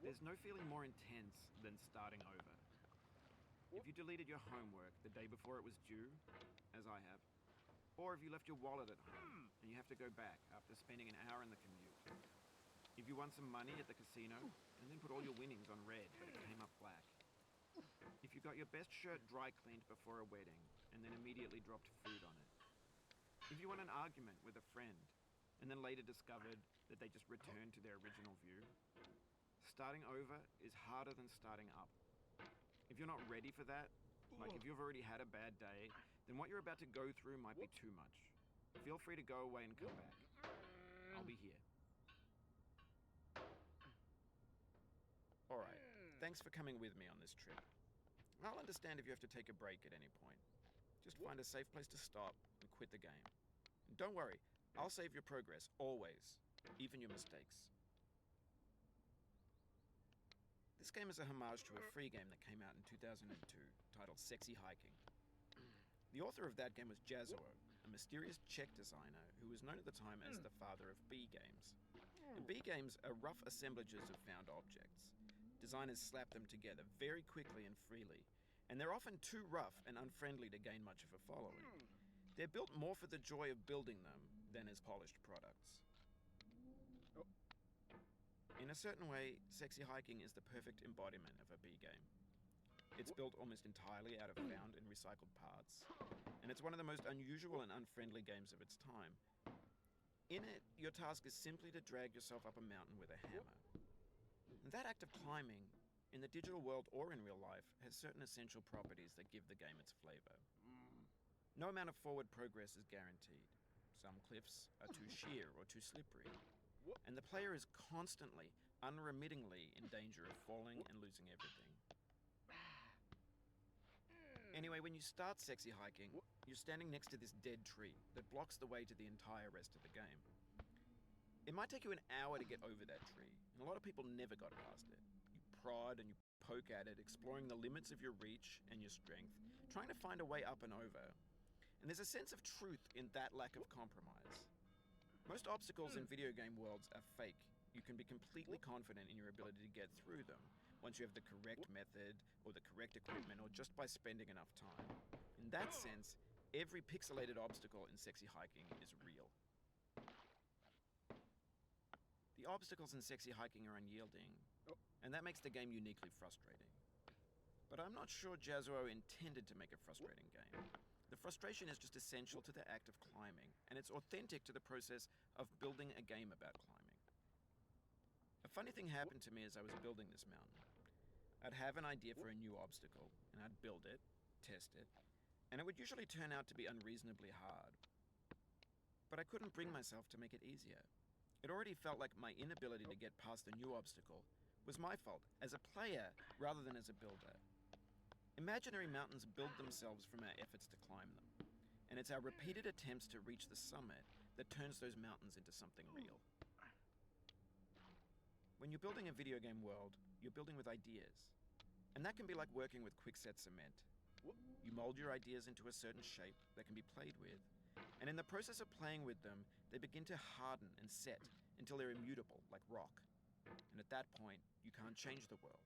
There's no feeling more intense than starting over. If you deleted your homework the day before it was due, as I have, or if you left your wallet at home and you have to go back after spending an hour in the commute. If you won some money at the casino and then put all your winnings on red but it came up black. If you got your best shirt dry cleaned before a wedding and then immediately dropped food on it. If you won an argument with a friend and then later discovered that they just returned to their original view. Starting over is harder than starting up. If you're not ready for that, like if you've already had a bad day, then what you're about to go through might be too much. Feel free to go away and come back. I'll be here. Alright, thanks for coming with me on this trip. I'll understand if you have to take a break at any point. Just find a safe place to stop and quit the game. And don't worry, I'll save your progress, always, even your mistakes. This game is a homage to a free game that came out in 2002, titled Sexy Hiking. The author of that game was Jazuo, a mysterious Czech designer who was known at the time as the father of B games. And B games are rough assemblages of found objects. Designers slap them together very quickly and freely, and they're often too rough and unfriendly to gain much of a following. They're built more for the joy of building them than as polished products. In a certain way, Sexy Hiking is the perfect embodiment of a B game. It's built almost entirely out of found and recycled parts, and it's one of the most unusual and unfriendly games of its time. In it, your task is simply to drag yourself up a mountain with a hammer. And that act of climbing, in the digital world or in real life, has certain essential properties that give the game its flavor. No amount of forward progress is guaranteed. Some cliffs are too sheer or too slippery, and the player is constantly, unremittingly in danger of falling and losing everything. Anyway, when you start Sexy Hiking, you're standing next to this dead tree that blocks the way to the entire rest of the game. It might take you an hour to get over that tree, and a lot of people never got past it. You prod and you poke at it, exploring the limits of your reach and your strength, trying to find a way up and over. And there's a sense of truth in that lack of compromise. Most obstacles in video game worlds are fake. You can be completely confident in your ability to get through them once you have the correct method or the correct equipment or just by spending enough time. In that sense, every pixelated obstacle in Sexy Hiking is real. The obstacles in Sexy Hiking are unyielding, and that makes the game uniquely frustrating. But I'm not sure Jazuo intended to make a frustrating game. The frustration is just essential to the act of climbing, and it's authentic to the process of building a game about climbing. A funny thing happened to me as I was building this mountain. I'd have an idea for a new obstacle, and I'd build it, test it, and it would usually turn out to be unreasonably hard. But I couldn't bring myself to make it easier. It already felt like my inability to get past the new obstacle was my fault as a player rather than as a builder. Imaginary mountains build themselves from our efforts to climb them, and it's our repeated attempts to reach the summit that turns those mountains into something real. When you're building a video game world, you're building with ideas, and that can be like working with quickset cement. You mold your ideas into a certain shape that can be played with, and in the process of playing with them, they begin to harden and set until they're immutable, like rock. And at that point, you can't change the world.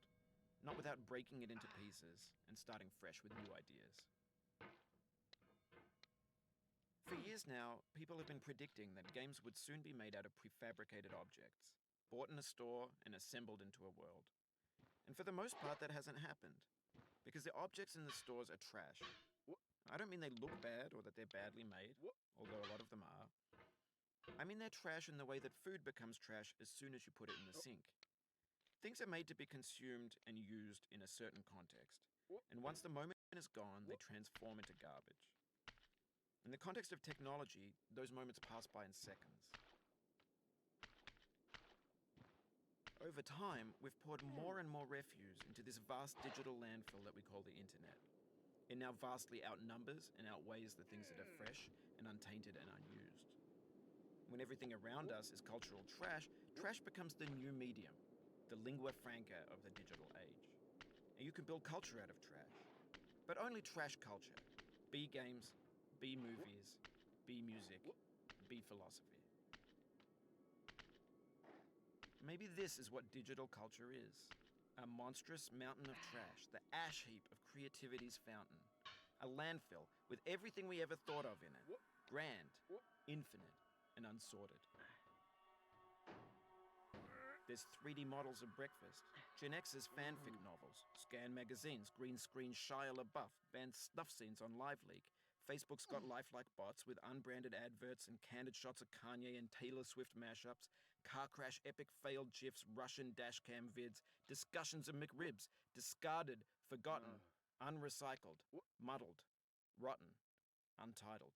Not without breaking it into pieces and starting fresh with new ideas. For years now, people have been predicting that games would soon be made out of prefabricated objects, bought in a store and assembled into a world. And for the most part, that hasn't happened, because the objects in the stores are trash. I don't mean they look bad or that they're badly made, although a lot of them are. I mean they're trash in the way that food becomes trash as soon as you put it in the sink. Things are made to be consumed and used in a certain context, and once the moment is gone, they transform into garbage. In the context of technology, those moments pass by in seconds. Over time, we've poured more and more refuse into this vast digital landfill that we call the internet. It now vastly outnumbers and outweighs the things that are fresh and untainted and unused. When everything around us is cultural trash, trash becomes the new medium, the lingua franca of the digital age. And you can build culture out of trash, but only trash culture. B games, B movies, B music, B philosophy. Maybe this is what digital culture is. A monstrous mountain of trash, the ash heap of creativity's fountain. A landfill with everything we ever thought of in it. Grand, infinite, and unsorted. There's 3D models of breakfast, Gen X's fanfic novels, scan magazines, green screen Shia LaBeouf, banned snuff scenes on LiveLeak. Facebook's got lifelike bots with unbranded adverts and candid shots of Kanye and Taylor Swift mashups, car crash epic failed GIFs, Russian dashcam vids, discussions of McRibs, discarded, forgotten, unrecycled, muddled, rotten, untitled.